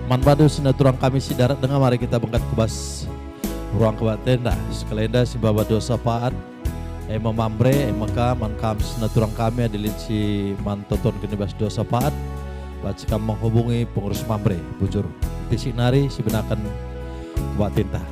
Manbadu sinaturang kami si darat dengan mari kita bengkat kubas ruang kebat tenda sekelenda si baba dosa paat mamambre maka man kam sinaturang kami adilin si mantoton kenibas dosa paat baca kam menghubungi pengurus mambre bujur tisik nari si benakan kebat tinta.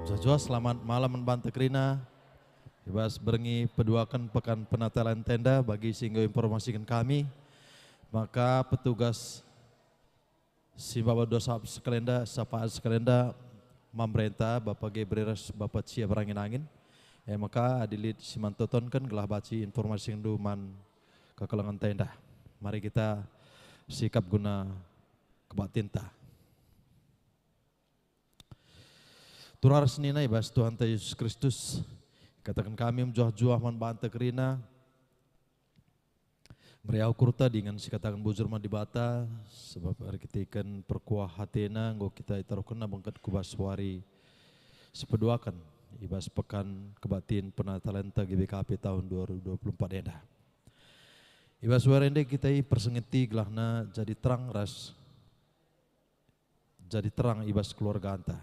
Jajua selamat malam membanta kerina. Ibas berengi peduakan pekan penatalan tenda bagi sehingga informasikan kami. Maka petugas si Bapak dosa sekelenda, sapaan sekelenda memerintah Bapak Gebreras Bapak Cia berangin-angin. Maka adilit si mantoton kan gelah baci informasi yang duman kekelangan tenda. Mari kita sikap guna kebatinta. Turar senina ibas Tuhan Yesus Kristus. Katakan kami menjuah-juah manbanta kerina. Meriau kurta dengan si katakan bujur man dibata. Sebab hari kita ikan perkuah hatena. Nggo kita itarukan na bangkat kubas wari. Sepeduakan. Ibas pekan kebatin penatalenta GBKP tahun 2024 enda. Ibas warende kita persengiti gelahna jadi terang ras. Jadi terang ibas keluarga anta.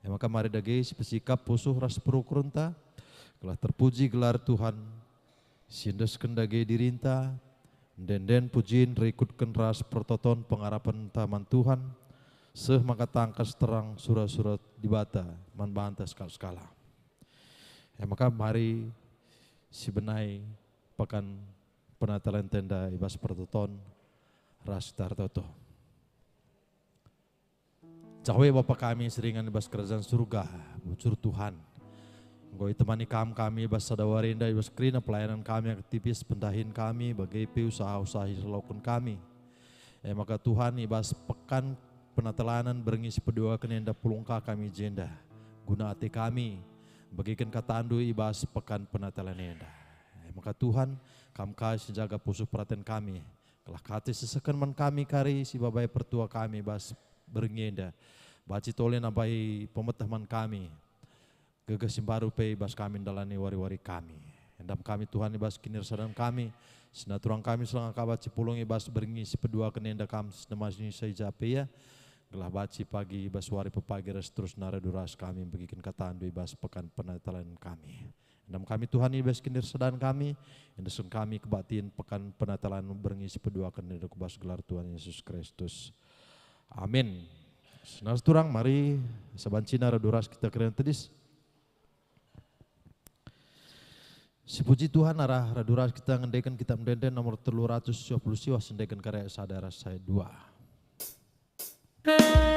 Maka mari dagi bersikap pusuh ras perukurunta, telah terpuji gelar Tuhan, sindeskan dagi dirinta, den pujin reikutkan ras pertoton pengarapan taman Tuhan, seh maka tangkas terang surat-surat dibata, manbanta skala-skala. Maka mari si benai pekan penatalan tenda ibas pertoton ras tartoto. Cawe Bapak kami seringan ibas kerajaan surga, bucur Tuhan. Ngoi temani kami ibas sadawarinda ibas kerina pelayanan kami yang aktivis pentahin kami bagi usaha-usaha dilakukan kami. Maka Tuhan ibas pekan penatelanan berengisi pedua kenenda pulungka kami jenda. Guna hati kami bagikan kata andu ibas pekan penatalan enda. Maka Tuhan kami kasih jaga pusuh perhatian kami. Kelah kati sesekan man kami kari si babai pertua kami ibas berengenda. Baci tolin abai pemetaman kami. Gegasim baru pe ibas kami dalani wari-wari kami. Endam kami Tuhan ibas kinir sadan kami. Sinaturang kami selang kabaci pulung ibas berengi sepedua kenenda kami senemasini seijape ya. Gelah baci pagi ibas wari pepagi res terus nara duras kami bagikan kataan ibas pekan penatalan kami. Endam kami Tuhan ibas kinir sadan kami. Endesun kami kebatin pekan penatalan berengi sepedua kenenda kubas gelar Tuhan Yesus Kristus. Amin. Senar turang mari sabancina raduras kita keren tedis. Si puji Tuhan arah raduras kita ngendekan kitab mendenden nomor 320 siwa sendekan karya sadara saya 2. Oh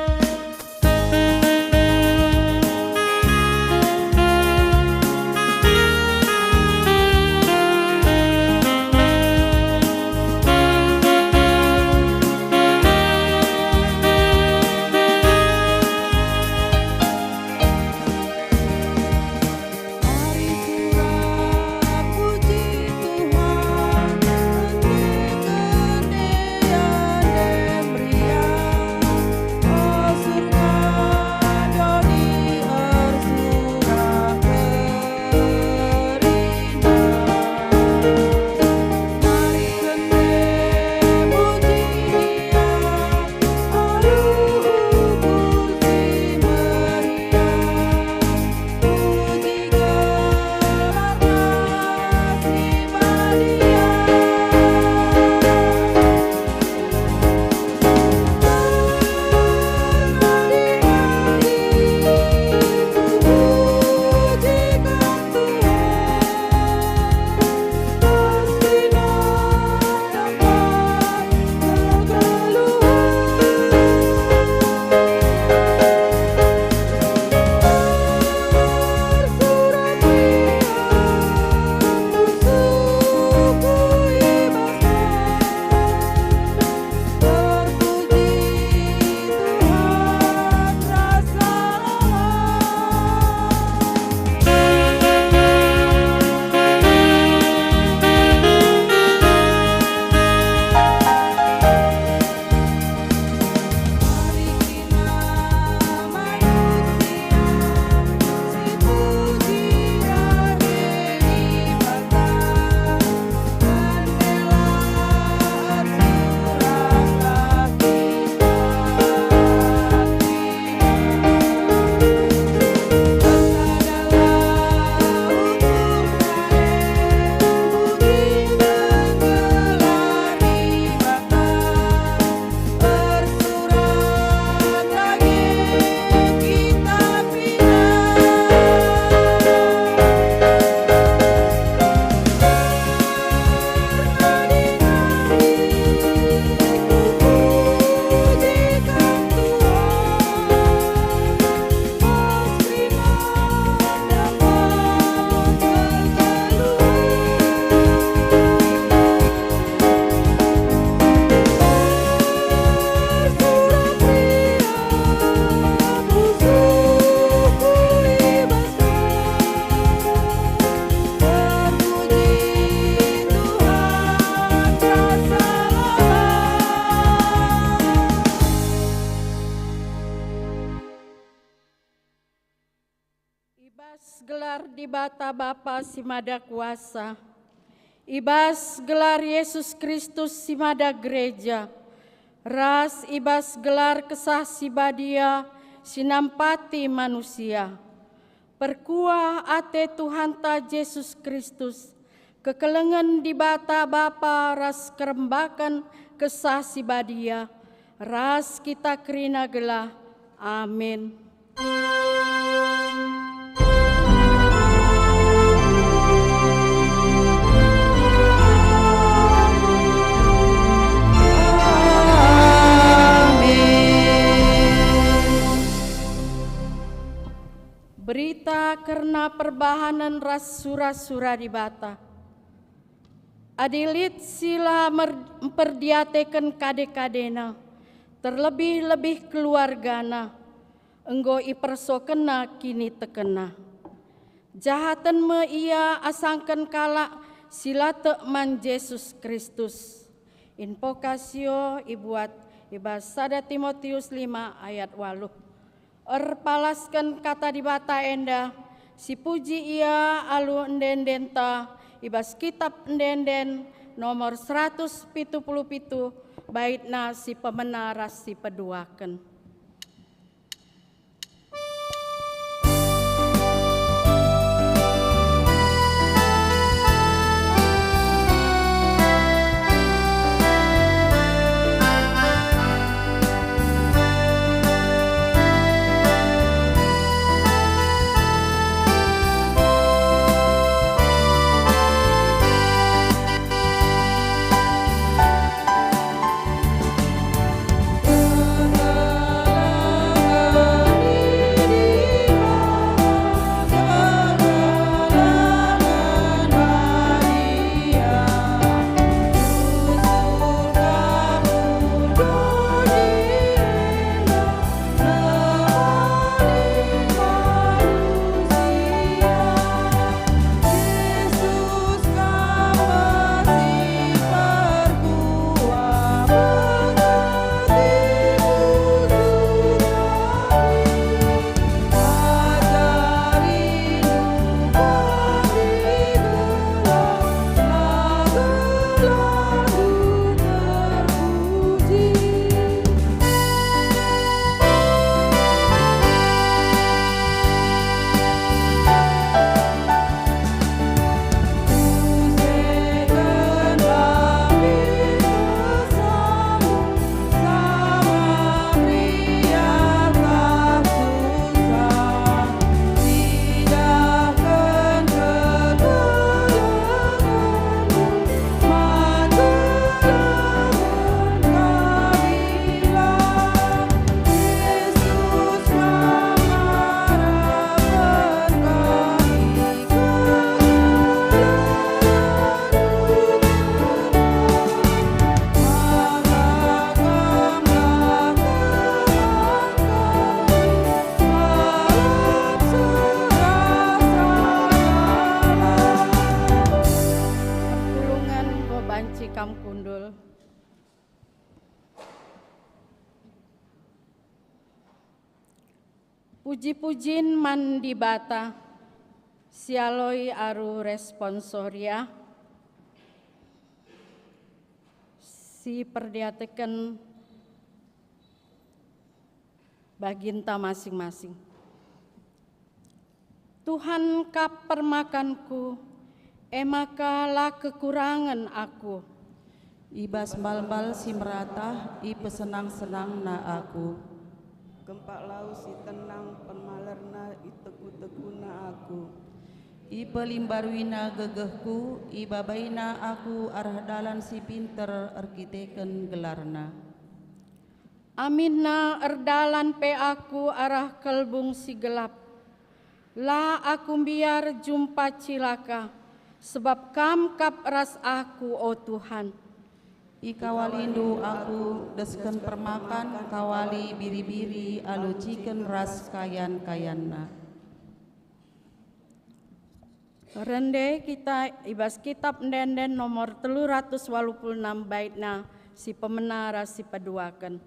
Ibas gelar di bata Bapa simada kuasa. Ibas gelar Yesus Kristus simada gereja. Ras ibas gelar kesah sibadia sinampati manusia. Perkuah ate Tuhan ta Yesus Kristus. Kekelengan di bata Bapa ras kerembakan kesah sibadia. Ras kita kerina gelah. Amin. Berita karena perbahanan ras sura-sura di bata. Adilit sila memperdiatekan kade-kadena, terlebih-lebih keluargana, enggo ipersokena kini tekena. Jahatan me ia asangkan kala sila tekman Yesus Kristus. Invokasio ibuat ibas 1 Timotius 5 ayat 8. Erpalaskan kata di bata enda, si puji ia alu endendenta, ibas kitab endenden nomor 177, baitna si pemenaras si peduaken. Puji-pujin mandi bata, sialoi aru responsoria, si perdiatekan baginta masing-masing. Tuhan kap permakanku, emaka la kekurangan aku. Ibas bal-bal si merata, i pesenang-senang na aku. Gempak lau si tenang penmalerna itegu-teguna aku. I pelimbarwina gegehku, i babaina aku arah dalan si pinter arkiteken gelarna. Aminna erdalan pe aku arah kelbung si gelap. La aku biar jumpa cilaka, sebab kam kap ras aku, oh Tuhan. I kawalindu aku desken permakan kawali biri-biri aluciken ras kayan-kayanna. Rende kita ibas kitab ndenden nomor 386 baitna si pemenara si peduaken.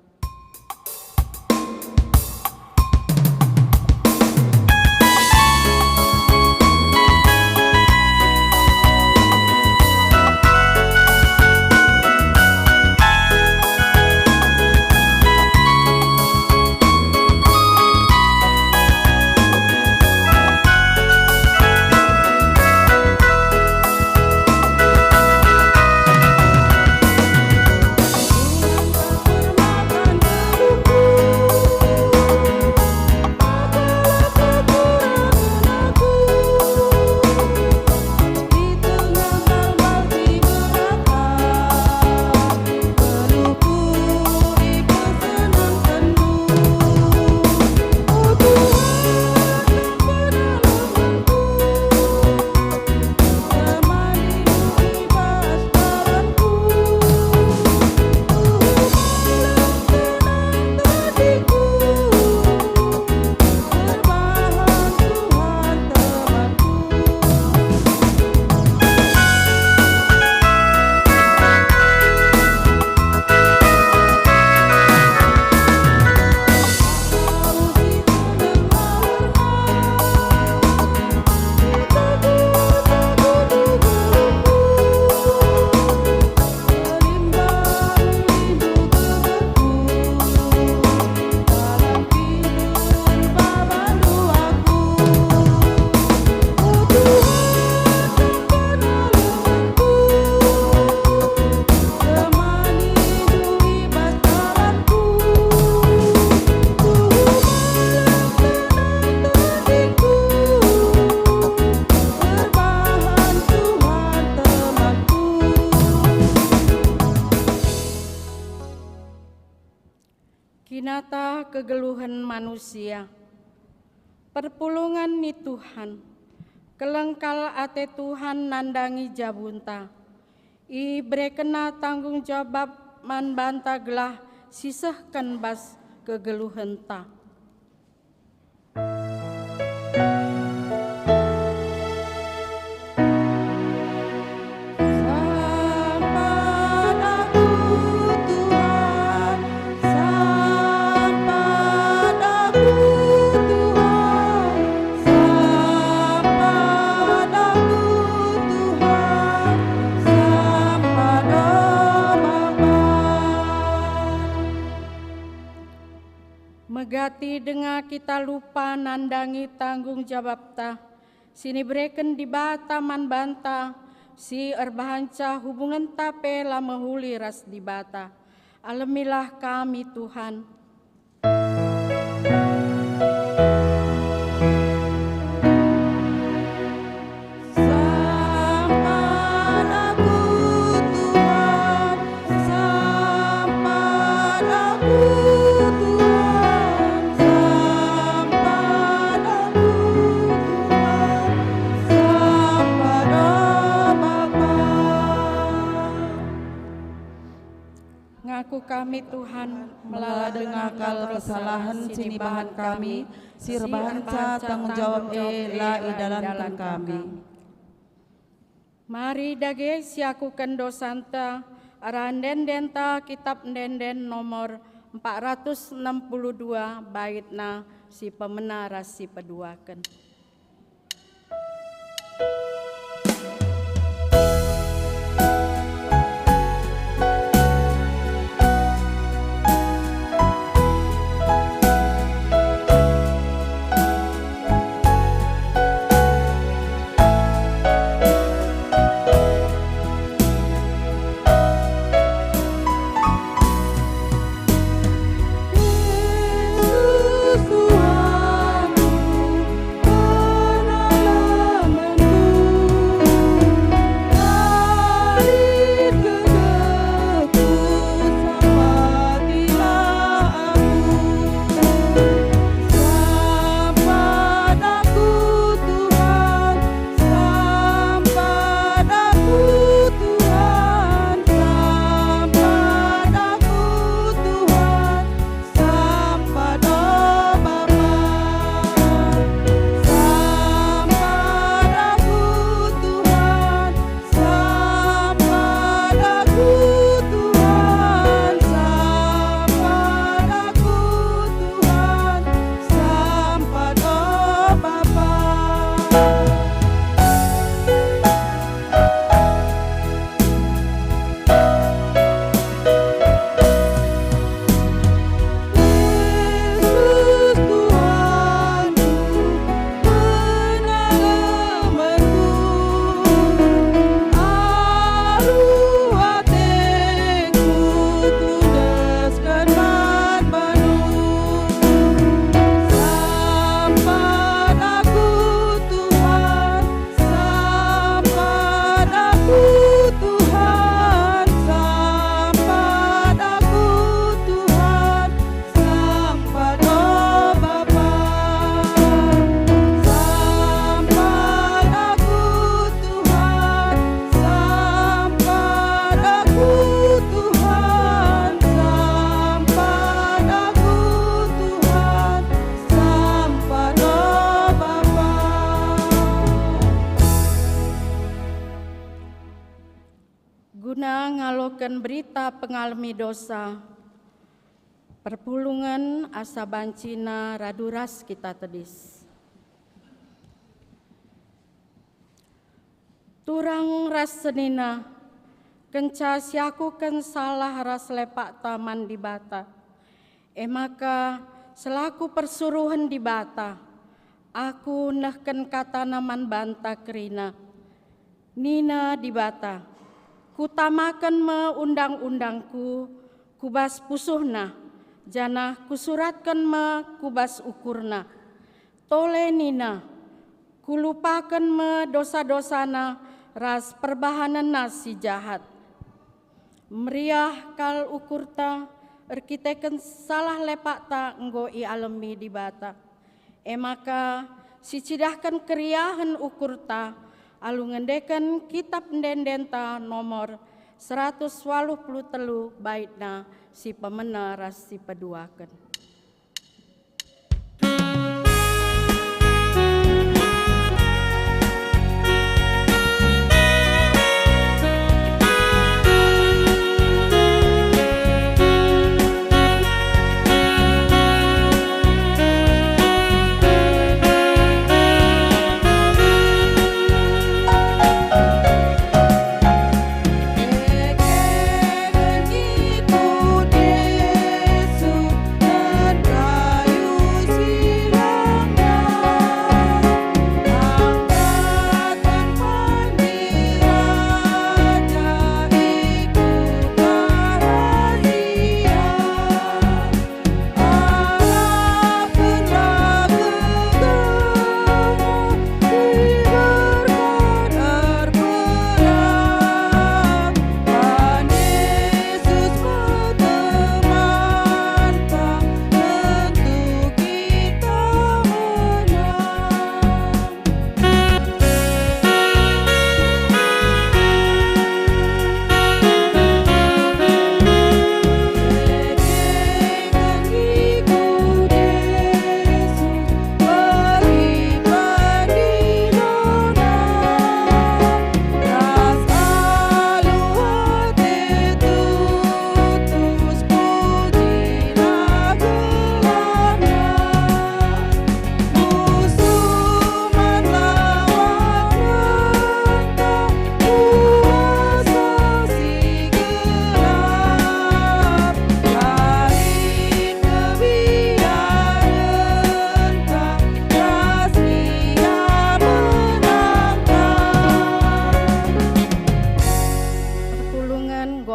nyata kegeluhan manusia. Perpulungan ni Tuhan, kelengkal ate Tuhan nandangi jabunta. I brekena tanggung jawab man banta gelah sisahkan bas kegeluhan ta. Megati dengar kita lupa nandangi tanggung jawab ta. Sini breken di bata man banta. Si erbahanca hubungan tape la mehuli ras di bata. Alamilah kami Tuhan. Ngaku kami Tuhan Melah dengakal kesalahan sini bahan kami, sir bahanca tanggung jawab la idalankan kami. Mari dage siakukan dosanta aran dendenta kitab denden nomor 462 baitna si pemenara si peduaken. Guna ngalokan berita pengalami dosa, perpulungan asa bancina raduras kita tedis. Turang ras senina, kenca siakukan salah ras lepak taman di bata. Maka selaku persuruhan di bata, aku nehken kata naman banta kerina. Nina di bata. Kutamakan me undang-undangku, kubas pusuhna, jana kusuratkan me kubas ukurna. Tole nina, kulupakan me dosa-dosana, ras perbahanan nasi jahat. Meriah kal ukurta, erkiteken salah lepak ta enggo i alemi di bata. Maka si cidahkan keriahan ukur ta alu ngendeken kitab ndendenta nomor 183 baitna si pemena ras si peduaken.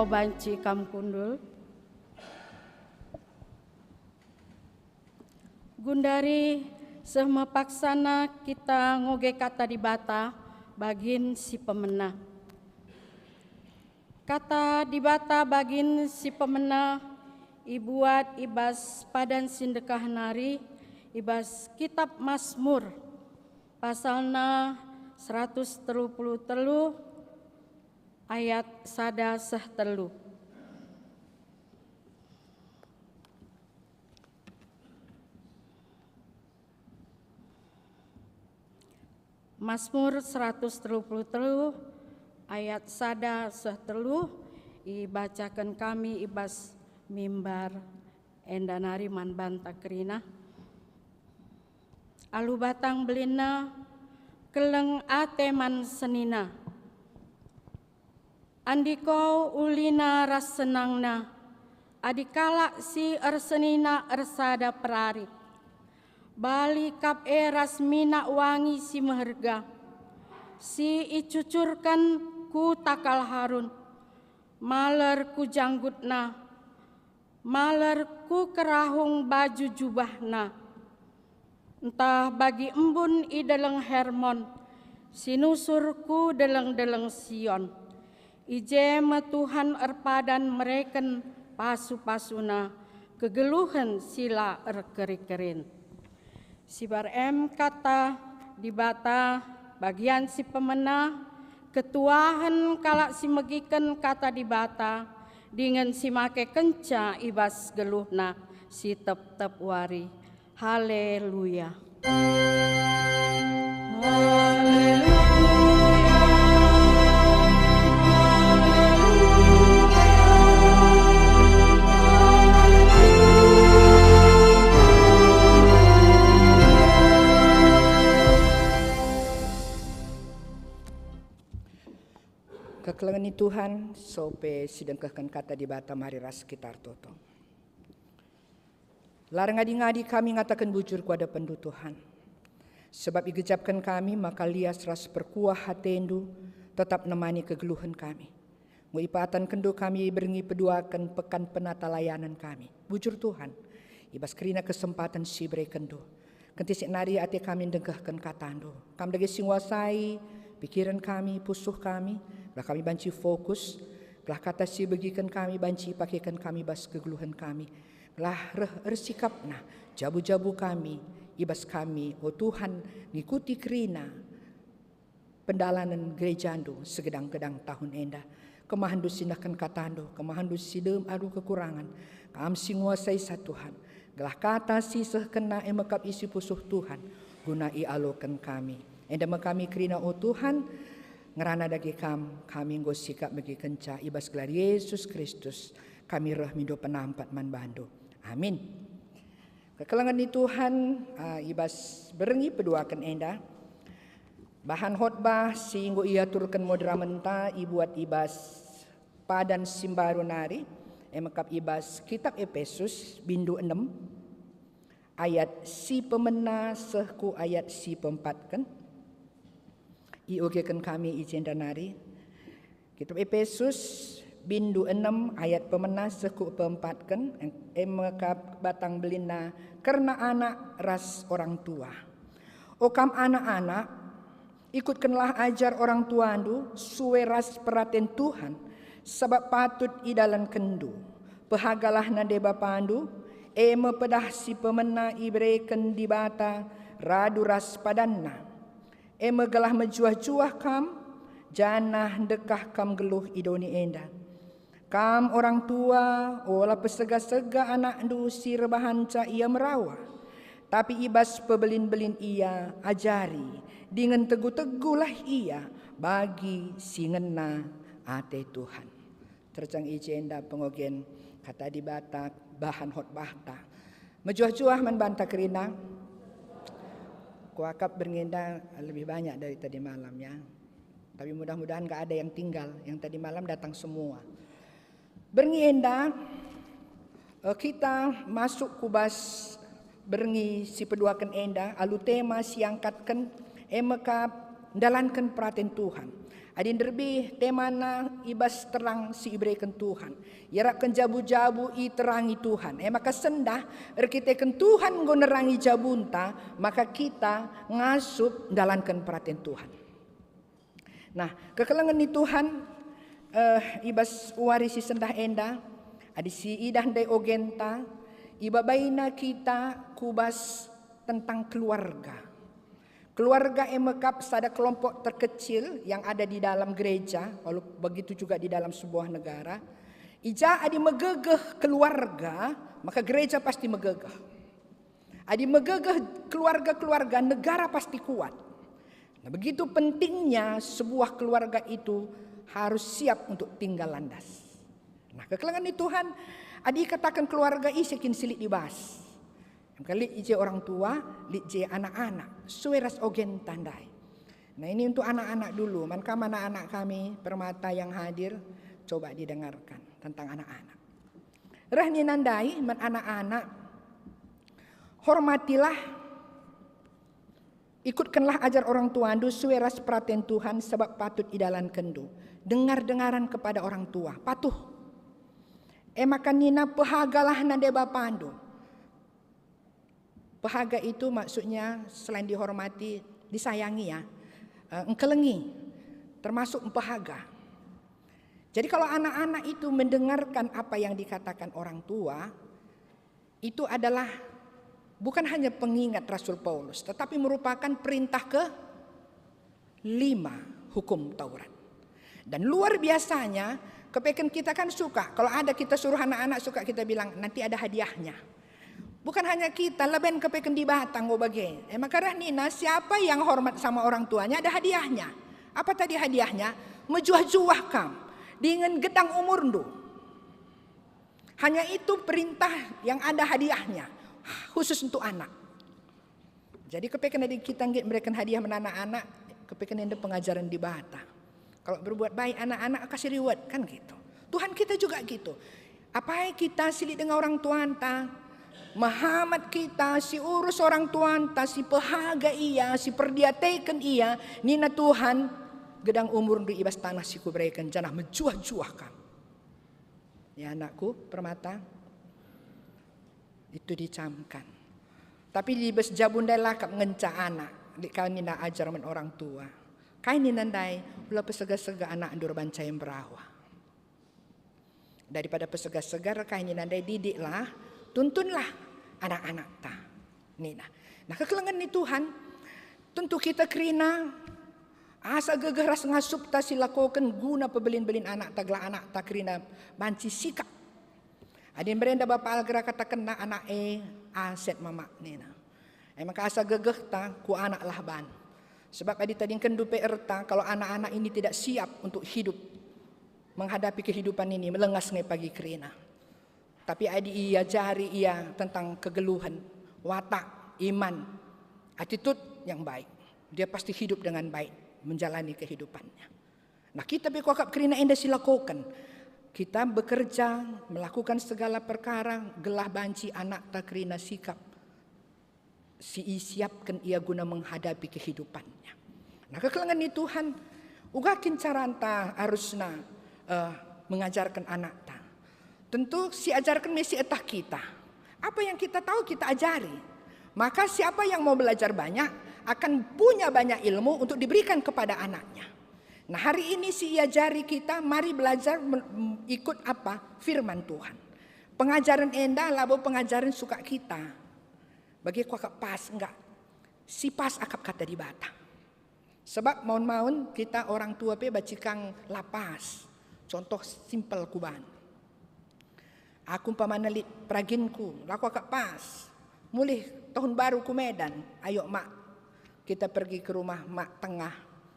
Banci kam kundul. Gundari sehma paksana kita ngoge kata di bata bagin si pemena. Kata di bata bagin si pemena ibuat ibas padan sindekah nari ibas kitab Mazmur pasalna 133 ayat 1 Mazmur 133 ayat 1 ibacakan kami ibas mimbar endanari man banta kerina alu batang belina keleng ate man senina andiko ulina ras senangna adikala si ersenina ersada perari bali kap eras mina wangi si meherga si icucurkan ku takal harun maler ku janggutna maler ku kerahung baju jubahna entah bagi embun i deleng Hermon sinusurku deleng-deleng Sion ije Tuhan erpadan mereken pasu-pasuna kegeluhan sila erkeri-kerin. Sibar kata di bata bagian si pemena ketuahan kalak si megiken kata di bata dengan si make kenca ibas geluhna si tep-tep wari. Haleluya. Haleluya. Kekelengani Tuhan, sope sidengkahkan kata di bata mari ras kitar toto. Larang ngadi-ngadi kami ngatakan bujur kuada pendu Tuhan. Sebab igejapkan kami maka lias ras perkuah hatendu tetap nemani kegeluhan kami. Nguipatan kendo kami beringi peduakan pekan penata layanan kami. Bujur Tuhan, ibas kerina kesempatan si bre kendo. Kentisik nari ate kami dengkahkan katando. Kami dagi singwasai pikiran kami, pusuh kami, lah kami banci fokus Gelah kata si bagikan kami banci pakaikan kami bas kegeluhan kami. Gelah resikapna jabu-jabu kami ibas kami oh Tuhan ngikuti kerina pendalanan gereja andu segedang-gedang tahun enda. Kemahandu sinakan katando, kemahandu sidem adu kekurangan. Kam si nguasai sa Tuhan. Gelah kata si sehkena emakap isi pusuh Tuhan. Gunai alokan kami. Enda kami kerina oh Tuhan. Ngerana dagi kami nggo sikap bagi kenca. Ibas gelar Yesus Kristus. Kami reh mindo penampat man bandu. Amin. Kekelangan ni Tuhan. Ibas berengi peduakan enda. Bahan khotbah singgo ia turkan modera menta ibuat ibas padan simbaru nari emakap ibas kitab Efesus bindu 6 ayat si pemena sehku ayat si pempatkan iogekan kami ijen dan nari kitab Efesus bindu 6 ayat pemena sehku pempatkan emakap batang belina karena anak ras orang tua okam anak-anak ikutkanlah ajar orang tuandu suwe ras peraten Tuhan sebab patut idalan kendu. Pehagalah nade bapandu mepedah si pemena ibreken di bata radu ras padanna. Gelah mejuah-juah kam janah dekah kam geluh idoni enda. Kam orang tua olah pesega-sega anak ndu si rebahanca ia merawah. Tapi ibas pebelin-belin ia ajari, dengan teguh-teguhlah ia bagi si ngena ate Tuhan. Terjang ijenda pengogen kata di batak bahan khotbah ta. Mejuah-juah man banta kerina. Kuakap berngenda lebih banyak dari tadi malam ya. Tapi mudah-mudahan gak ada yang tinggal, yang tadi malam datang semua. Berngenda kita masuk kubas berengi si peduakan enda alu tema si angkatkan emakap dalankan peraten Tuhan adin derbi temana ibas terang si ibreken Tuhan yarakkan jabu-jabu i terangi Tuhan maka sendah erkitekan Tuhan nggo nerangi jabunta maka kita ngasup dalankan peraten Tuhan. Nah kekelangan ni Tuhan ibas warisi sendah enda adi si idah dai ogenta ibabaina kita kubas tentang keluarga. Keluarga emakap sada kelompok terkecil yang ada di dalam gereja, lalu begitu juga di dalam sebuah negara. Ija adi megegeh keluarga, maka gereja pasti megegeh. Adi megegeh keluarga-keluarga, negara pasti kuat. Nah, begitu pentingnya sebuah keluarga itu harus siap untuk tinggal landas. Nah, kekelangan di Tuhan adi katakan keluarga isekin silik dibahas. Kali ije orang tua, ije anak-anak, sueras ogen tandai. Nah ini untuk anak-anak dulu. Mankam anak-anak kami permata yang hadir, coba didengarkan tentang anak-anak. Rahni nandai, man anak-anak, hormatilah, ikutkanlah ajar orang tua andu, sueras peraten Tuhan sebab patut idalan kendu. Dengar-dengaran kepada orang tua, patuh. Makan nina pehagalah nade bapandu. Pehaga itu maksudnya selain dihormati, disayangi ya. Engkelengi, termasuk pehaga. Jadi kalau anak-anak itu mendengarkan apa yang dikatakan orang tua, itu adalah bukan hanya pengingat Rasul Paulus, tetapi merupakan perintah ke-5 hukum Taurat. Dan luar biasanya, kepeken kita kan suka, kalau ada kita suruh anak-anak suka kita bilang nanti ada hadiahnya. Bukan hanya kita, leben kepeken di batang go bage. Maka Nina, siapa yang hormat sama orang tuanya ada hadiahnya. Apa tadi hadiahnya? Mejuah-juah kam dengan gedang umur ndu. Hanya itu perintah yang ada hadiahnya, khusus untuk anak. Jadi kepeken dari kita memberikan hadiah menana anak, kepeken ada pengajaran di bata. Kalau berbuat baik anak-anak kasih reward kan gitu. Tuhan kita juga gitu. Apa kita silik dengan orang tua anta? Mahamat kita, si urus orang tuanta, si pehaga ia, si perdiateken ia, nina Tuhan, gedang umur di ibas tanah si kuberikan, janah menjuah-juahkan. Ya anakku, permata, itu dicamkan. Tapi di ibas jabundai lakap ngenca anak, di kau nina ajar men orang tua. Kain nina ndai, ulah pesega-sega anak andur bancai yang berawah. Daripada pesegar-segar kaini nandai didiklah, tuntunlah anak-anak ta. Nina. Nah kekelengan ni Tuhan, tentu kita kerina asa gegeras ngasup ta silakokan guna pebelin-belin anak ta gela anak ta kerina banci sikap. Adin berenda bapa algera katakan na anak aset mama nina. Maka asa gegeh ta ku anak lah ban. Sebab adi tadi kendu erta kalau anak-anak ini tidak siap untuk hidup menghadapi kehidupan ini melengas ngai pagi kerina. Tapi adi ia jari ia tentang kegeluhan, watak, iman, attitude yang baik. Dia pasti hidup dengan baik menjalani kehidupannya. Nah kita bekokap kerina enda silakokan. Kita bekerja, melakukan segala perkara, gelah banci anak tak kerina sikap. Siapkan ia guna menghadapi kehidupannya. Nah kekelengan ni Tuhan, ugakin caranta harusna mengajarkan anak ta. Tentu si ajarkan mesti etah kita. Apa yang kita tahu kita ajari. Maka siapa yang mau belajar banyak akan punya banyak ilmu untuk diberikan kepada anaknya. Nah hari ini si ajari kita mari belajar ikut apa? Firman Tuhan. Pengajaran enda labo pengajaran suka kita. Bagi kuakak pas enggak. Si pas akap kata di bata. Sebab maun-maun kita orang tua pe bacikang lapas. Contoh simpel kuban. Aku umpamana lit praginku, laku akak pas. Mulih tahun baru ku Medan, ayo mak kita pergi ke rumah mak tengah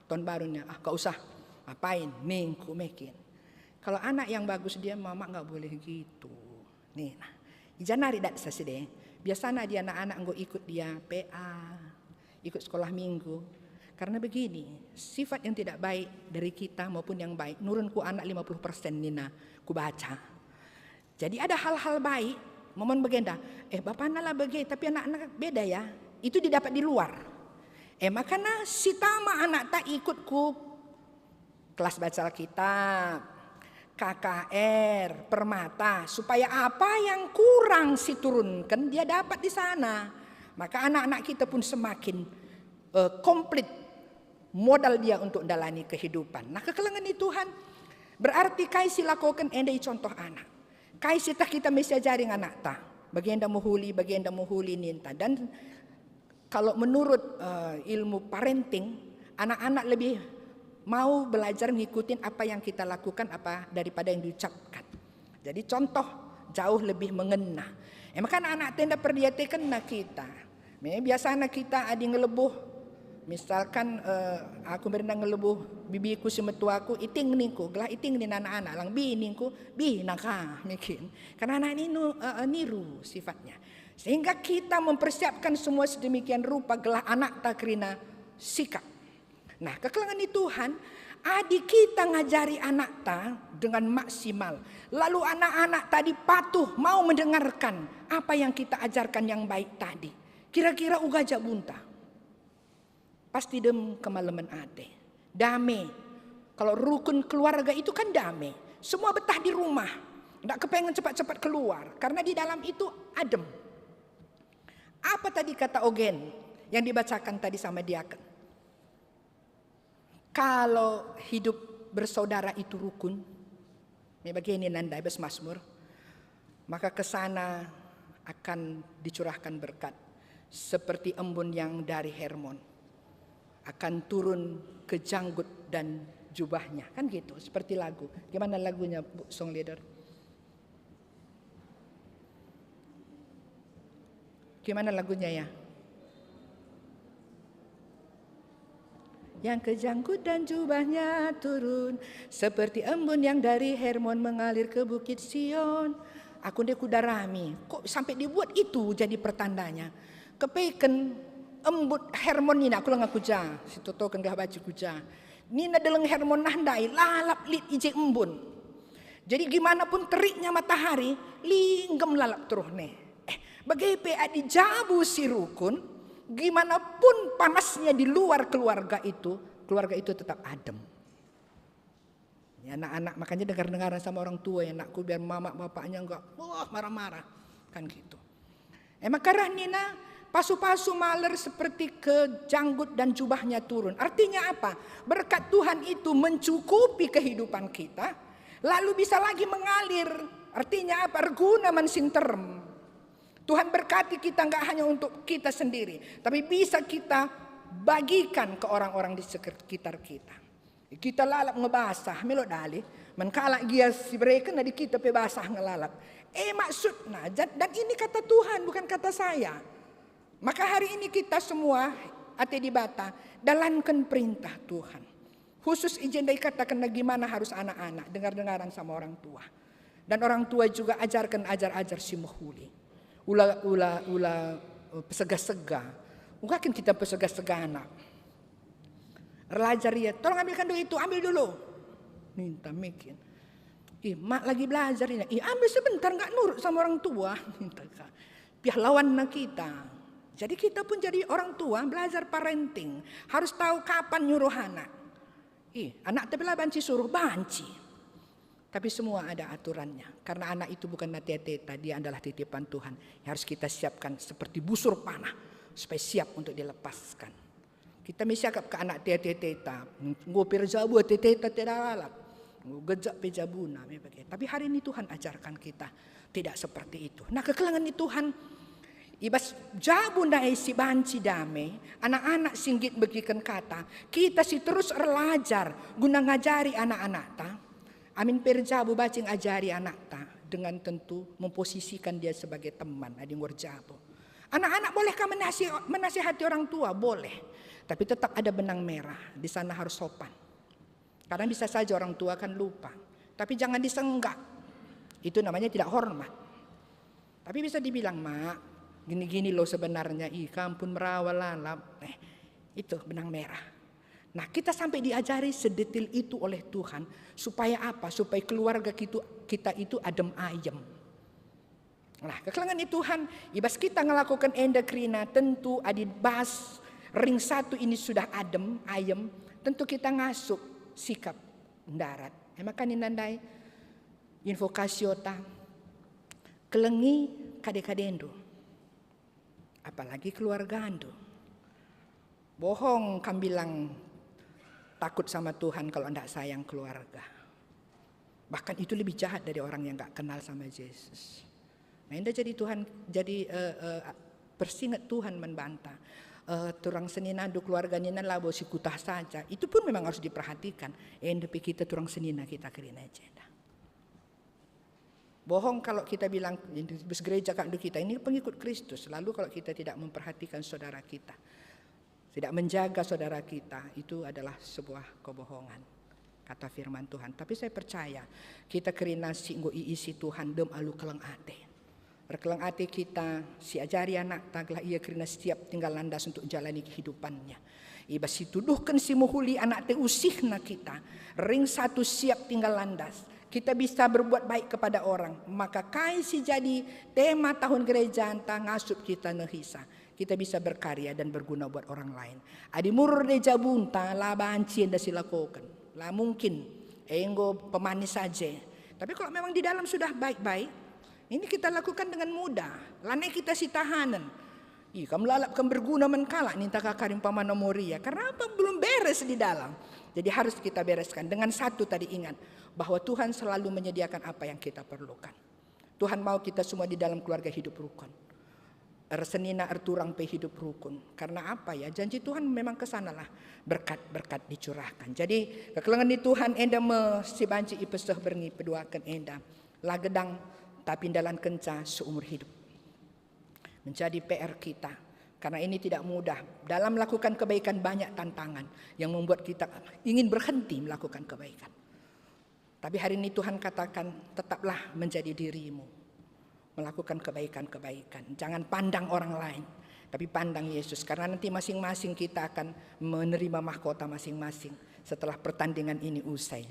tahun barunya. Gak usah, ngapain, minggu mekin. Kalau anak yang bagus dia, mama gak boleh gitu. Nih, nah, janari dak saside. Biasanya dia anak-anak nggak ikut dia PA, ikut sekolah minggu. Karena begini, sifat yang tidak baik dari kita maupun yang baik, nurun ku anak 50% nina ku baca. Jadi ada hal-hal baik, momen begenda, bapak nala bagi, tapi anak-anak beda ya. Itu didapat di luar. Makanya si tama anak tak ikut ku kelas baca Alkitab, KKR, Permata, supaya apa yang kurang si turunkan dia dapat di sana. Maka anak-anak kita pun semakin komplit modal dia untuk dalani kehidupan. Nah kekelengan ni Tuhan berarti kai silakokan endai contoh anak. Kai sitah kita mesti ajaring anak ta. Bagi enda muhuli ninta. Dan kalau menurut ilmu parenting, anak-anak lebih mau belajar ngikutin apa yang kita lakukan apa daripada yang diucapkan. Jadi contoh jauh lebih mengena. Maka anak-anak tenda perdiatekan na kita. Biasa anak kita adi ngelebuh. Misalkan aku berenang ngelebuh bibiku si metuaku iting ningku, gelah iting ni anak-anak lang biningku binaka mungkin. Karena anak ini niru sifatnya. Sehingga kita mempersiapkan semua sedemikian rupa gelah anak tak kerina sikap. Nah kekelengan ni Tuhan, adik kita ngajari anak ta dengan maksimal. Lalu anak-anak tadi patuh mau mendengarkan apa yang kita ajarkan yang baik tadi. Kira-kira ugaja bunta. Pasti dem kemalaman ade. Damai. Kalau rukun keluarga itu kan damai. Semua betah di rumah. Nggak kepengen cepat-cepat keluar. Karena di dalam itu adem. Apa tadi kata Ogen yang dibacakan tadi sama diaken? Kalau hidup bersaudara itu rukun, begini nandai bes Mazmur, maka kesana akan dicurahkan berkat seperti embun yang dari Hermon akan turun ke janggut dan jubahnya, kan gitu, seperti lagu. Gimana lagunya, Bu Song Leader? Gimana lagunya ya? Yang ke janggut dan jubahnya turun seperti embun yang dari Hermon mengalir ke bukit Sion. Aku ndek kuda rami. Kok sampai dibuat itu jadi pertandanya? Kepeken embut Hermon ini aku lang kuja. Si Toto kan gak baca kuja. Nina deleng Hermon nahdai lalap lit ije embun. Jadi gimana pun teriknya matahari linggem lalap terus nih. Bagai adi jabu si rukun, gimana pun panasnya di luar keluarga itu tetap adem. Ya, anak-anak makanya dengar-dengaran sama orang tua ya, anakku biar mama bapaknya enggak marah-marah kan gitu. Makanya Nina pasu-pasu maler seperti ke janggut dan jubahnya turun. Artinya apa? Berkat Tuhan itu mencukupi kehidupan kita. lalu bisa lagi mengalir. Artinya apa? Reguna man sinterem. Tuhan berkati kita nggak hanya untuk kita sendiri, tapi bisa kita bagikan ke orang-orang di sekitar kita. Kita lalap ngebasah melo dali, menkalak gia si mereka nadi kita pe basah ngelalap. Maksudnya, dan ini kata Tuhan bukan kata saya. Maka hari ini kita semua ate di bata dalankan perintah Tuhan. Khusus izin dari katakan bagaimana harus anak-anak dengar-dengaran sama orang tua. Dan orang tua juga ajarkan ajar si mahuli. Ula pesega-sega. Mungkin kita pesega-sega anak. Belajar ya, tolong ambilkan dulu itu, ambil dulu. Minta mikin. Mak lagi belajar ini. Ambil sebentar, nggak nurut sama orang tua. Minta kak. Biar lawan kita. Jadi kita pun jadi orang tua belajar parenting. Harus tahu kapan nyuruh anak. Anak tebelah banci suruh banci. Tapi semua ada aturannya. Karena anak itu bukan teta, dia adalah titipan Tuhan. Yang harus kita siapkan seperti busur panah. Supaya siap untuk dilepaskan. Kita misalkan ke anak teta, ngopir jabu teta tidak lalap, ngejak pejabuna. Tapi hari ini Tuhan ajarkan kita tidak seperti itu. Nah kekelangan di Tuhan, ibas jabu naik si banci damai, anak-anak singgit bagikan kata, kita si terus belajar guna ngajari anak-anak ta. Amin perjabu bacing ajari anak ta dengan tentu memposisikan dia sebagai teman ading warjabu. Anak-anak bolehkah menasihati orang tua? Boleh. Tapi tetap ada benang merah. Di sana harus sopan. Karena bisa saja orang tua kan lupa. Tapi jangan disenggak. Itu namanya tidak hormat. Tapi bisa dibilang, mak, gini-gini loh sebenarnya. Kampun merawal. Itu benang merah. Nah kita sampai diajari sedetil itu oleh Tuhan. Supaya apa? Supaya keluarga kita itu adem ayem. Nah kekelangan di Tuhan. Ibas kita ngelakukan endokrina tentu adibas. Ring satu ini sudah adem, ayem, tentu kita ngasup sikap darat. Maka nandai invokasiota kelengi kade-kadendo. Apalagi keluarga ando. Bohong kan bilang takut sama Tuhan kalau enggak sayang keluarga. Bahkan itu lebih jahat dari orang yang enggak kenal sama Yesus. Nah, indah jadi Tuhan persingat Tuhan membantah. Turang senina do keluarga nina labo si kutah saja. Itu pun memang harus diperhatikan. Tapi kita turang senina kita kerina aja. Bohong kalau kita bilang bus gereja kandu kita ini pengikut Kristus. Lalu kalau kita tidak memperhatikan saudara kita, tidak menjaga saudara kita, itu adalah sebuah kebohongan. Kata firman Tuhan. Tapi saya percaya kita kerina si isi Tuhan dem alu kelang ate. Berkelang hati kita, si ajari anak taglah ia kerana setiap tinggal landas untuk jalani kehidupannya. Iba si tuduhkan si muhuli anak te usihna kita. Ring satu siap tinggal landas. Kita bisa berbuat baik kepada orang. Maka kai si jadi tema tahun gereja anta ngasup kita nehisa. Kita bisa berkarya dan berguna buat orang lain. Adi murur de jabunta lah banci yang silakukan. Lah mungkin enggo pemanis saja. Tapi kalau memang di dalam sudah baik-baik, ini kita lakukan dengan mudah. Lane kita si tahanan. Kamu lalap kamu berguna menkala ninta kakarim pamana moria. Karena apa? Belum beres di dalam. Jadi harus kita bereskan. Dengan satu tadi ingat. Bahwa Tuhan selalu menyediakan apa yang kita perlukan. Tuhan mau kita semua di dalam keluarga hidup rukun. Ersenina erturang pe hidup rukun. Karena apa ya? Janji Tuhan memang kesanalah. Berkat-berkat dicurahkan. Jadi kekelengan di Tuhan enda si banci ipeseh berngi peduakan enda. Lagedang tapi dalam kenca seumur hidup. Menjadi PR kita. Karena ini tidak mudah. Dalam melakukan kebaikan banyak tantangan. Yang membuat kita ingin berhenti melakukan kebaikan. Tapi hari ini Tuhan katakan tetaplah menjadi dirimu. Melakukan kebaikan-kebaikan. Jangan pandang orang lain. Tapi pandang Yesus. Karena nanti masing-masing kita akan menerima mahkota masing-masing. Setelah pertandingan ini usai.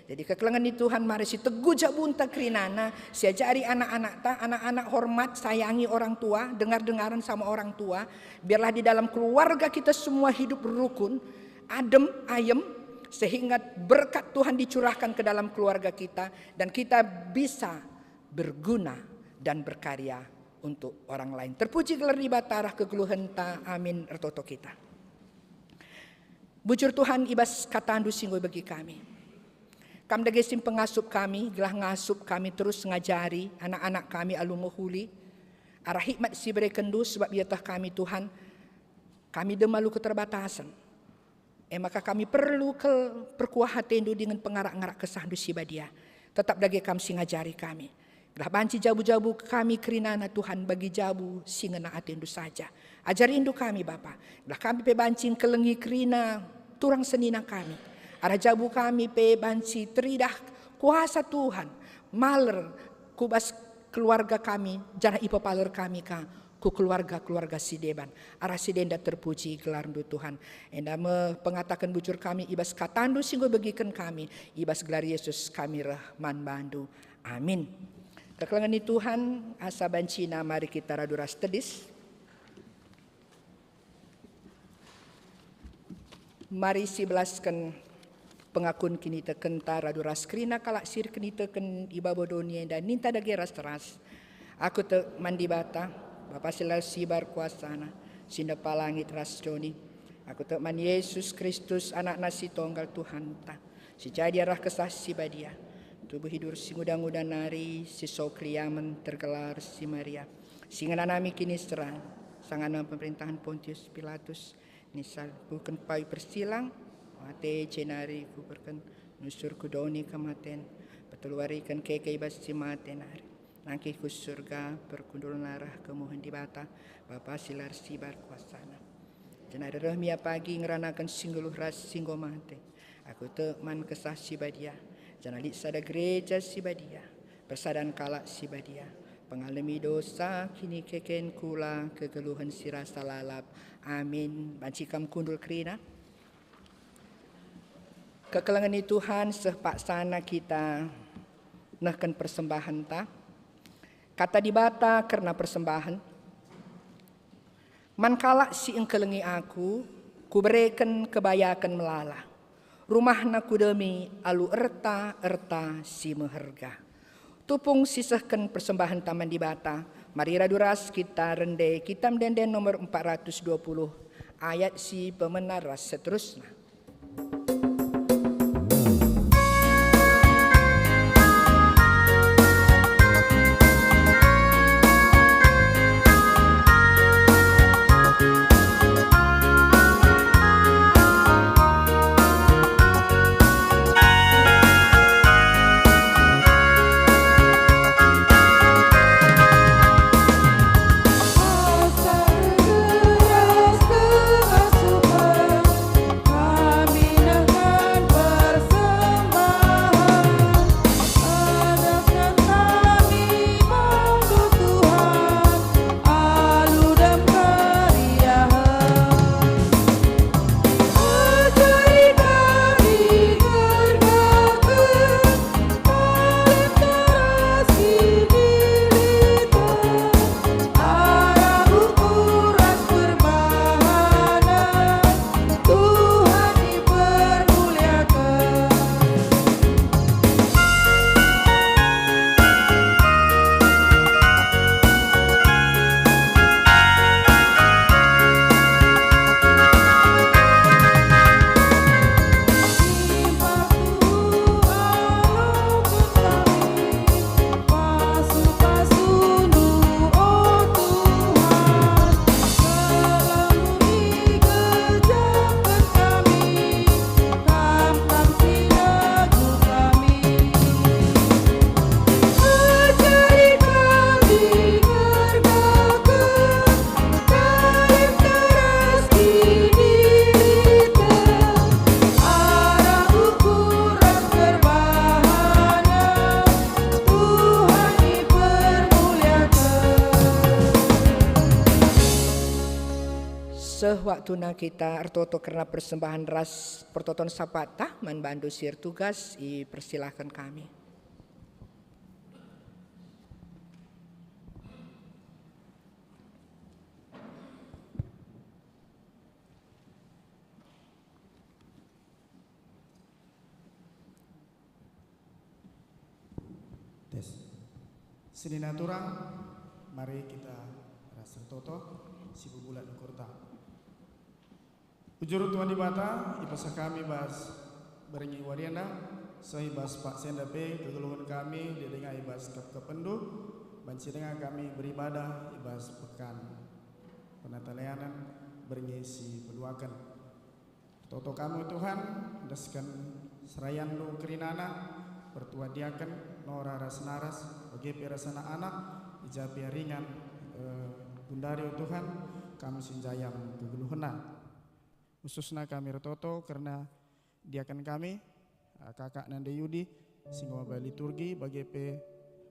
Jadi kekelangan di Tuhan mari si teguh jabunta krinana. Si ajari anak-anak ta. Anak-anak hormat, sayangi orang tua. Dengar-dengaran sama orang tua. Biarlah di dalam keluarga kita semua hidup rukun. Adem, ayem. Sehingga berkat Tuhan dicurahkan ke dalam keluarga kita. Dan kita bisa berguna dan berkarya untuk orang lain. Terpuji gelar di batarah kegeluhan ta. Amin. Ertoto kita. Bujur Tuhan ibas kata andu singgoy bagi kami. Kam dagesim pengasup kami, gelah ngasup kami terus ngajari anak-anak kami alu mahuli. Arah hikmat si berekendu sebab biatah kami Tuhan, kami demalu keterbatasan. Maka kami perlu ke perkuah hatendu dengan pengarak-ngarak kesahandu si badia. Tetap dage kam si ngajari kami. Gelah banci jabu-jabu kami kerinana Tuhan bagi jabu si ngena atendu saja. Ajari indu kami Bapa. Gelah kami pe bancing kelengi kerina turang senina kami. Arah jabu kami pe banci teridah kuasa Tuhan. Maler kubas keluarga kami, jangan ipa paler kami ka ku keluarga si deban. Arah si denda terpuji gelar du Tuhan. Enda pengatakan bujur kami ibas katandu singgo bagikan kami. Ibas gelar Yesus kami rahman bandu. Amin. Kekelangan ni Tuhan asa bancina mari kita raduras tedis. Mari si belaskan pengakun kini teken taradu raskrina kalak sir kini teken ibabodonia dan ninta dage ras. Aku te mandi bata, Bapa Silar sibar kuasana, sinda palangit ras joni. Aku te man Yesus Kristus anak nasi tonggal Tuhan ta. Si jadi arah kesah si badia. Tubuh hidur si ngudang-ngudang nari, si sokliamen tergelar si Maria. Si ngananami kini serang, sangan pemerintahan Pontius Pilatus. Nisal bukan pai persilang, mate cenari kuberkan nusur kudoni kematen, petuluarikan keke ibas si mate nari. Nangki ku surga berkundul narah kemuhan di bata, Bapa Silar sibar kuasana. Cenari rahmia pagi ngeranakan singguluh ras singgo mate. Aku te man kesah si badia, janali sada gereja si badia, persadan kalak si badia. Pengalami dosa kini keken kula kegeluhan sirasa lalap. Amin. Bancikam kundul kerina. Kekelangan ni Tuhan sepak sana kita nahkan persembahan ta. Kata dibata karena persembahan. Mankalak si engkelengi aku, kuberikan kebayakan melala. Rumah naku demi alu erta si meherga. Tupung sisahkan persembahan taman di bata. Mari raduras kita rende kitam denden nomor 420 ayat si pemenaras seterusnya. Sewaktu na kita artoto karena persembahan ras pertoton sapata manbandu sir tugas persilahkan kami. Tes. Sini naturang, mari kita rasa toto si bubulan kurta. Ujur Tuhan di bata, ipasa kami bas berenyi warianda, sohibas Pak Sendape kegeluhan kami di dengan ibas kependu banci dengan kami beribadah ibas pekan penatalayanan berngisi peduakan toto kamu Tuhan daskan serayan lu kerinana bertua diakan nora rasnaras bagi perasana anak ijapi ringan bundari Tuhan kami sinjayam kegeluhena khususnya kami retoto karena diakan kami kakak Nande Yudi singgo liturgi bagi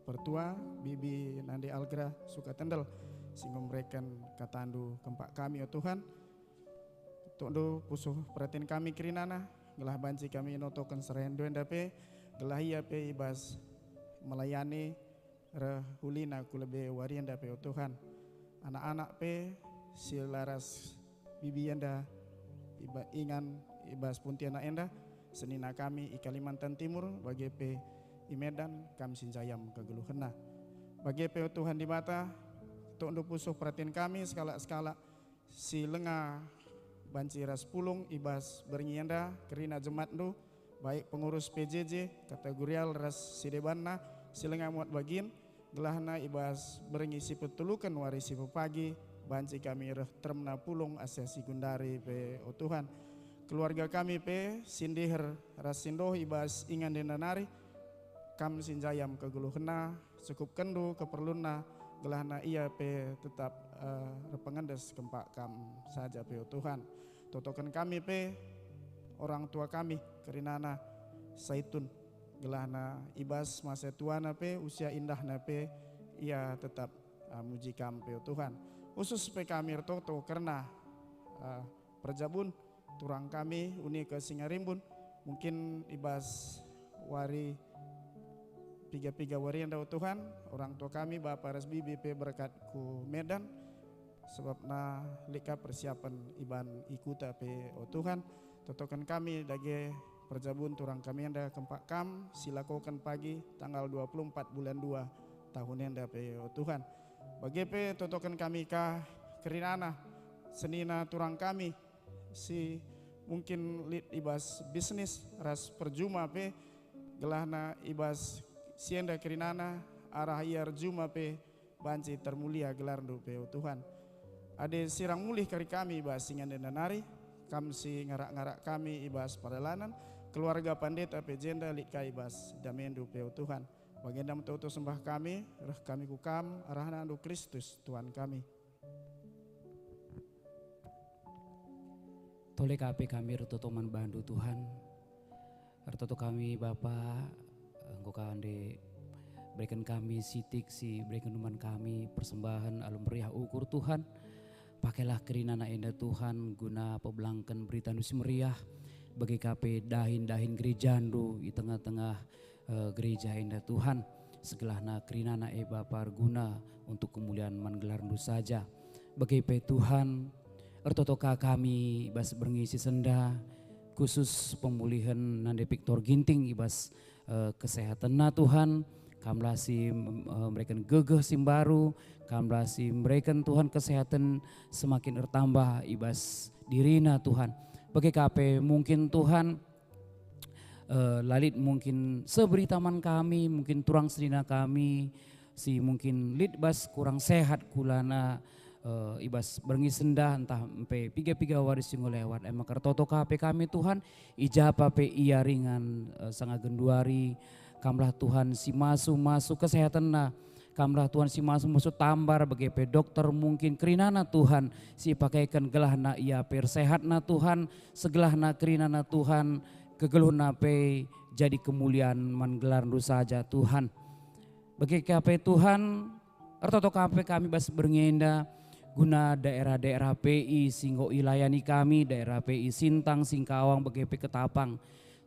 pertua bibi Nande Algra suka tendel singgo mereka katandu kempak kami Tuhan Tondo pusuh perhatian kami kirinana gelah banci kami notokan serayan doen dape gelah ia pe ibas melayani rahulina kulebe warian dape Tuhan anak-anak pe silaras bibi anda iba ingan ibas puntiana enda senina kami i Kalimantan Timur bagi pe i Medan kami sinjayam kegeluhena bagi pe Tuhan di mata tondo pusuh perhatian kami skala-skala si lenga banci ras pulung ibas bernyianda kerina jematnu baik pengurus PJJ kategorial ras sidebanna silenga muat bagin gelahna ibas berngisi petulukan warisi pepagi banci kami reh termna pulung asesi gundari pe o Tuhan keluarga kami pe sindiher ras sindoh ibas ingan denanari kam sinjayam kegeluhena cukup kendu keperluna gelahna iya pe tetap repengendes kempak kam saja pe o Tuhan totokan kami pe orang tua kami kerinana saitun gelahna ibas masa tuana pe usia indahna pe ia tetap muji kam pe Tuhan khusus pe kami toto karena perjabun turang kami uni ke Singarimbun mungkin ibas wari piga wari yang Tuhan orang tua kami Bapak Resbi BP berkat ku Medan sebab na lika persiapan iban ikuta pe o Tuhan totokan kami dage perjabun turang kami anda kempak kam silakokan pagi tanggal 24 bulan 2 tahun anda pe o Tuhan bagi pe totokan kami ka kerinana senina turang kami si mungkin lead ibas bisnis ras perjuma pe gelahna ibas sienda kerinana arah iar juma pe banci termulia gelar do pe o Tuhan ade sirang mulih kari kami ibas singan dan nari kam si ngarak-ngarak kami ibas paralanan keluarga pandeta pe jenda lit ka ibas damendu pe o Tuhan bagendam toto sembah kami reh kami kukam arahna ando Kristus Tuhan kami tole kape kami retotoman bandu Tuhan retoto kami Bapa engkau kande berikan kami sitik si berikan teman kami persembahan alum meriah ukur Tuhan pakailah kerinana indah Tuhan guna pebelangkan berita nus meriah bagi kape dahin gerejandu di tengah-tengah gereja indah Tuhan segelahna kerinana Bapa guna untuk kemuliaan manggelarnu saja bagi pe Tuhan ertotoka kami ibas berngisi senda khusus pemulihan Nande Victor Ginting ibas kesehatan na Tuhan kamlasi memberikan gegeh simbaru kamlasi memberikan Tuhan kesehatan semakin bertambah ibas dirina Tuhan bagi KP mungkin Tuhan lalit mungkin seberitaman kami mungkin turang serina kami si mungkin litbas kurang sehat kulana ibas berngis sendah entah empe piga waris sing lewat emang kertoto KP kami Tuhan ijapa pe iya ringan sangat genduari kamlah Tuhan si masuk kesehatan na kamlah Tuhan si masuk tambar bagi pe dokter mungkin kerinana Tuhan si pakaikan gelahna iya per sehat na Tuhan segelahna kerinana Tuhan kegeluhna pe jadi kemuliaan manggelarnu saja Tuhan bagi KP Tuhan ertoto KP kami bas berngenda guna daerah-daerah PI singgo ilayani kami daerah PI Sintang Singkawang BGP Ketapang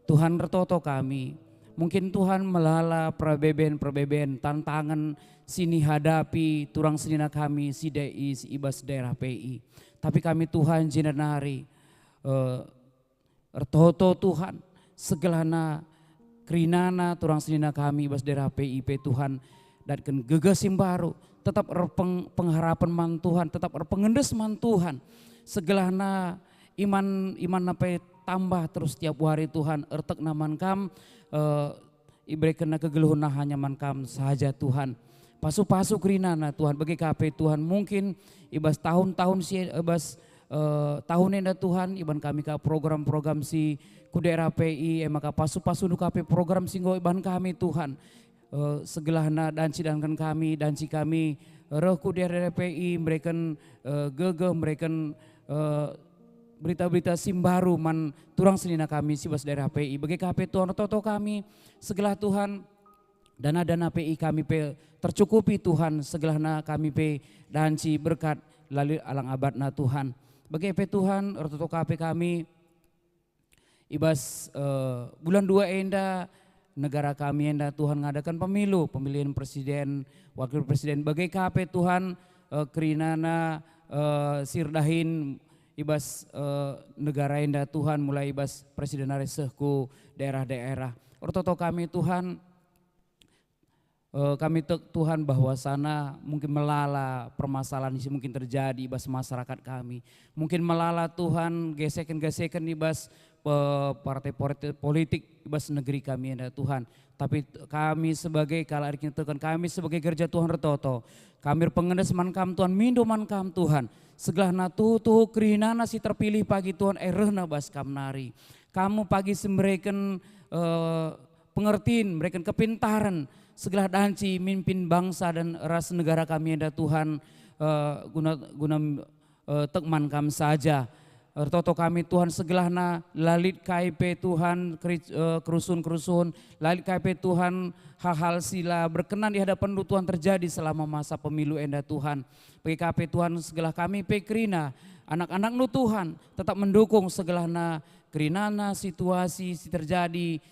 Tuhan retoto kami mungkin Tuhan melala perbeben tantangan sini hadapi turang senina kami si DI si ibas daerah PI tapi kami Tuhan jenenari retoto Tuhan segelana kerinana turang senina kami ibas daerah PIP Tuhan dan gegesim baru tetap pengharapan man Tuhan, tetap pengendes man Tuhan. Segelahna iman apa tambah terus tiap hari Tuhan. Ertek naman kam ibre kena kegeluhun hanya man kam saja Tuhan. Pasu-pasu kerinana Tuhan bagi KP Tuhan mungkin ibas tahun-tahun si ibas tahun enda Tuhan iban kami ka program-program si ku daerah PI maka pasu-pasu nu KP program singgo iban kami Tuhan segelahna danci dankan kami danci kami roh ku daerah PI mereka gegeh mereka berita-berita simbaru man turang senina kami si bas daerah PI bagi KP Tuhan toto kami segelah Tuhan dana-dana PI kami pe tercukupi Tuhan segelahna kami pe danci berkat lalu alang abadna Tuhan bagi pe Tuhan ortoto KP kami ibas bulan 2 enda negara kami enda Tuhan ngadakan pemilihan presiden wakil presiden bagi KP Tuhan kerinana sirdahin ibas negara enda Tuhan mulai ibas presiden aresehku daerah-daerah ortoto kami Tuhan kami Tuhan bahwa sana mungkin melala permasalahan ini mungkin terjadi ibas masyarakat kami. Mungkin melala Tuhan gesekan-gesekan ibas partai politik ibas negeri kami ya Tuhan. Tapi kami sebagai kala Tuhan kami sebagai gereja Tuhan retoto. Kami pengendes man kam Tuhan mindo man kam Tuhan. Segelahna tuh kerinana si terpilih pagi Tuhan erehna bas kam nari. Kamu pagi sembreken pengertiin, mereka kepintaran segala danci mimpin bangsa dan ras negara kami ada Tuhan guna tekman kami saja. Toto kami Tuhan segelahna lalit KIP Tuhan kerusun lalit KIP Tuhan hal-hal sila berkenan di hadapan Tuhan terjadi selama masa pemilu enda Tuhan. PKP Tuhan segelah kami pekrina anak-anak nu Tuhan tetap mendukung segelahna kerinana situasi si terjadi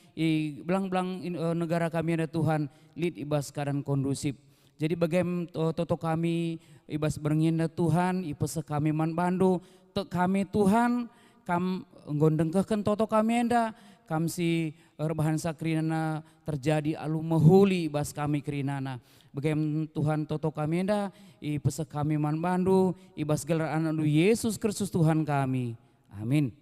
belang-belang negara kami ada Tuhan lid ibas keadaan kondusif. Jadi bagaimana toto kami ibas berngina Tuhan ipese kami man bandu tek kami Tuhan kam nggondengkeun toto kami enda kam si rebahan sakrinana terjadi alu mehuli ibas kami kerinana. Bagaimana Tuhan toto kami enda ipese kami man bandu ibas gelar anak Yesus Kristus Tuhan kami. Amin.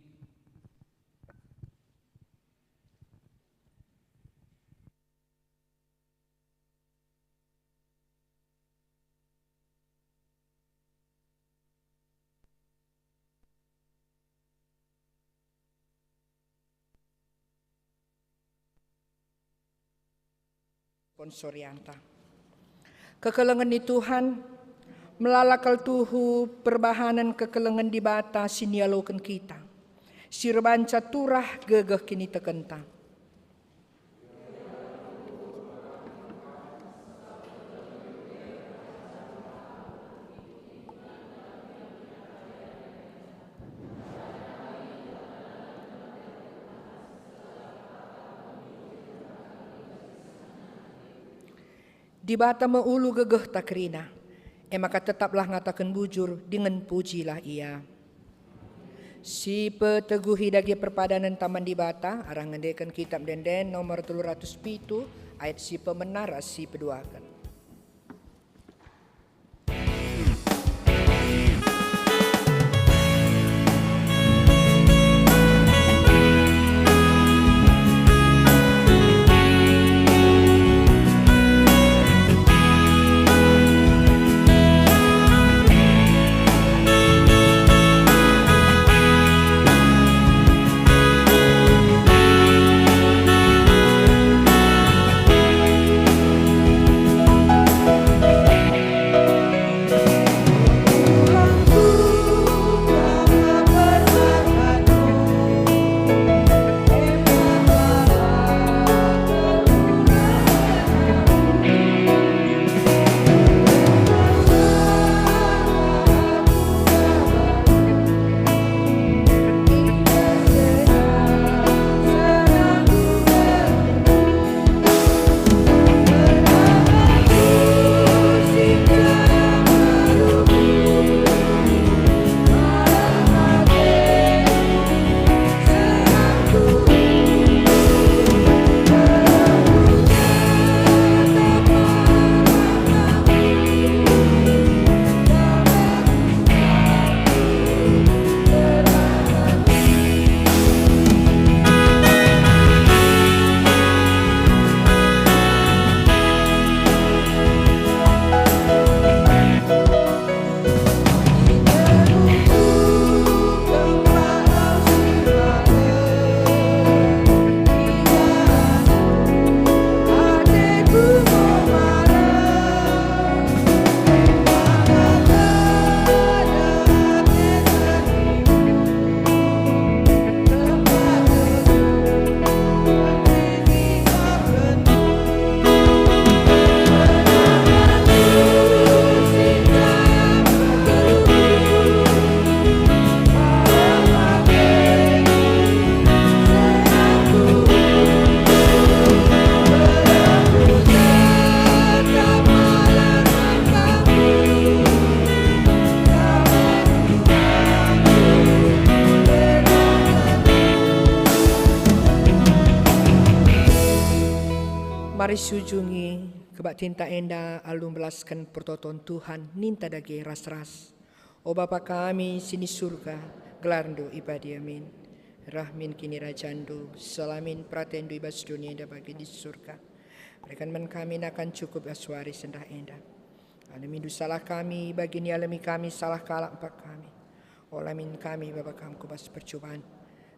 Konsorianta. Kekelengan di Tuhan melalakal tuhu perbahanan kekelengan di bata sinialokan kita. Sirbanca turah gegeh kini tekenta. Di bata meulu gegeh takrina, maka tetaplah ngatakan bujur dengan pujilah ia. Si peteguhi dagi perpadanan taman di bata, arah ngendekan kitab denden nomor 307 ayat si pemenara si peduakan. mari sujungi kebak tinta enda alum belaskan pertoton Tuhan ninta dage ras-ras. O Bapa kami sini surga, gelarndo ibadi amin. Rahmin kini rajando, salamin pratendo ibas dunia enda bagi di surga. Berikan men kami akan cukup aswari sendah enda. Alamin salah kami, bagi ni alami kami salah kalak empat kami. Olamin kami Bapa kami kubas percobaan.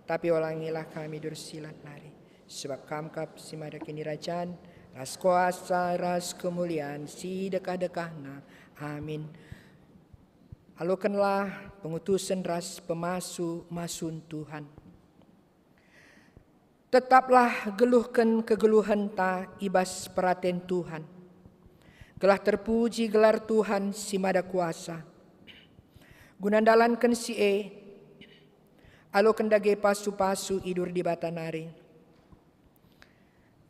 Tapi olangilah kami dursilat lari. Sebab kamkap si mada kini rajaan, ras kuasa, ras kemuliaan, si dekah-dekahna. Amin. Alukanlah pengutusan ras masun Tuhan. Tetaplah geluhkan kegeluhan ta ibas peraten Tuhan. Gelah terpuji gelar Tuhan si mada kuasa. Gunandalankan si alukan dage pasu-pasu idur di batanari.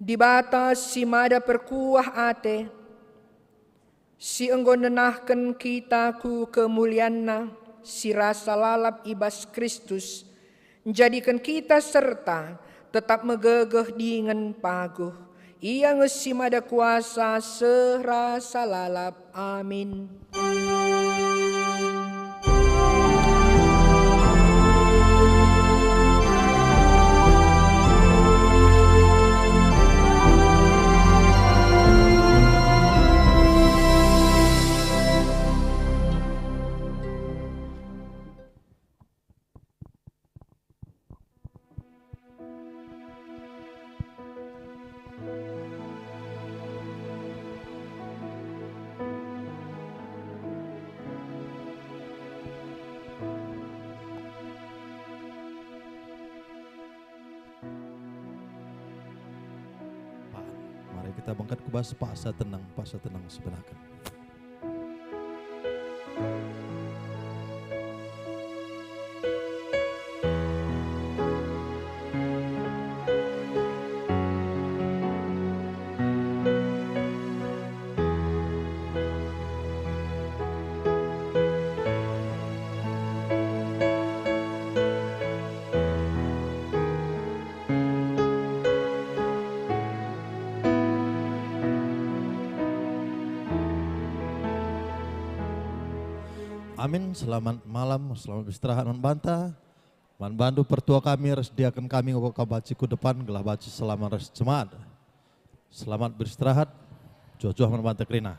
Di bata si mada perkuah ate. Si enggo nenahkan kita ku kemulianna, si rasa lalap ibas Kristus, jadikan kita serta tetap megegeh dengan paguh. Ia ngesi mada kuasa serasa lalap. Amin. Mari kita bangkat kubas paksa tenang sebenarnya. Amin. Selamat malam, selamat beristirahat membanta. Manbandu pertua kami resdiakan kami ngoko kabaci ku depan gelah baci selama res jemaat. Selamat beristirahat. Jojoh membanta kerina.